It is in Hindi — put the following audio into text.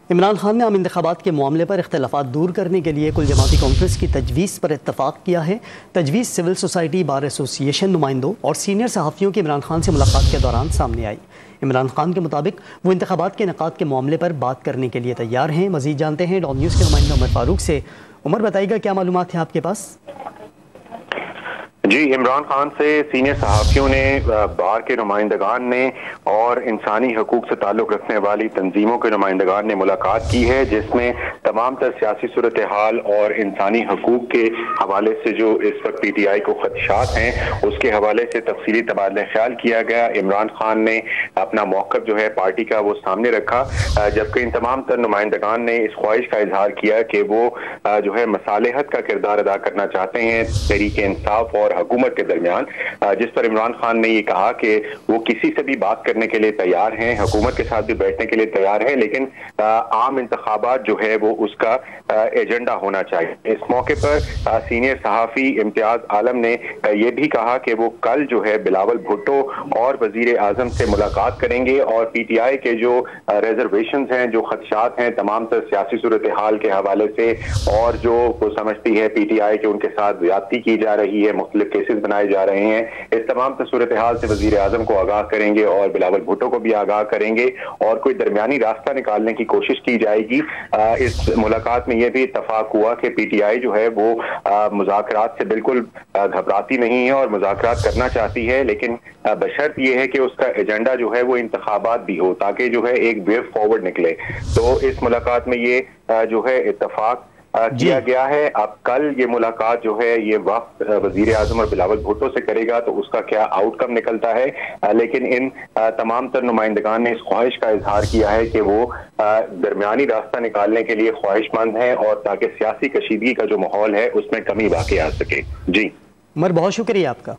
इमरान खान ने आम इंतखाबात के मामले पर इख्तलाफात दूर करने के लिए कुल जमाती कॉन्फ्रेंस की तजवीज़ पर इत्तफाक किया है। तजवीज़ सिविल सोसाइटी, बार एसोसिएशन नुमाइंदों और सीनियर सहाफ़ियों की इमरान खान से मुलाकात के दौरान सामने आई। इमरान खान के मुताबिक वो इंतखाबात के इनेकाद के मामले पर बात करने के लिए तैयार हैं। मज़ीद जानते हैं डॉन न्यूज़ के नुमाइंदे उमर फारूक से। उमर, बताइएगा क्या मालूमात है आपके पास? जी, इमरान खान से सीनियर सहाफ़ियों ने, बार के नुमाइंदगान ने और इंसानी हकूक से ताल्लुक़ रखने वाली तंजीमों के नुमाइंदगान ने मुलाकात की है, जिसमें तमाम तर सियासी सूरत हाल और इंसानी हकूक के हवाले से जो इस वक्त PTI को खदशात हैं उसके हवाले से तफसीली तबादला ख्याल किया गया। इमरान खान ने अपना मौक़िफ़ जो है पार्टी का वो सामने रखा, जबकि इन तमाम तर नुमाइंदगान ने इस ख्वाहिश का इजहार किया कि वो जो है मसालेहत का किरदार अदा करना चाहते हैं तहरीक इंसाफ और हुकूमत के दरमियान, जिस पर इमरान खान ने ये कहा कि वो किसी से भी बात करने के लिए तैयार हैं, हुकूमत के साथ भी बैठने के लिए तैयार हैं, लेकिन आम इंतखाबात जो है वो उसका एजेंडा होना चाहिए। इस मौके पर सीनियर सहाफ़ी इम्तियाज आलम ने ये भी कहा कि वो कल जो है बिलावल भुट्टो और वजीर आजम से मुलाकात करेंगे और PTI के जो रिजर्वेशन हैं, जो खदशात हैं तमाम तर सियासी सूरत हाल के हवाले से, और जो वो समझती है PTI के उनके साथ ज्यादती की जा रही है, मुख्तलिफ केसेस बनाए जा रहे हैं, इस तमाम सूरत हाल से वजीर आजम को आगाह करेंगे और बिलावल भुट्टो को भी आगाह करेंगे और कोई दरमियानी रास्ता निकालने की कोशिश की जाएगी। इस मुलाकात में यह भी इत्तफाक हुआ कि PTI जो है वो मुज़ाकरात से बिल्कुल घबराती नहीं है और मुज़ाकरात करना चाहती है, लेकिन बशर्त यह है कि उसका एजेंडा जो है वो इंतखाबात भी हो, ताकि जो है एक वे फॉरवर्ड निकले। तो इस मुलाकात में ये जो है इत्तफाक किया गया है। अब कल ये मुलाकात जो है ये वक्त वजीर आजम और बिलावल भुट्टो से करेगा, तो उसका क्या आउटकम निकलता है, लेकिन इन तमाम तर नुमाइंदगान ने इस ख्वाहिश का इजहार किया है कि वो दरमियानी रास्ता निकालने के लिए ख्वाहिशमंद हैं और ताकि सियासी कशीदगी का जो माहौल है उसमें कमी वाकई आ सके। जी उमर, बहुत शुक्रिया आपका।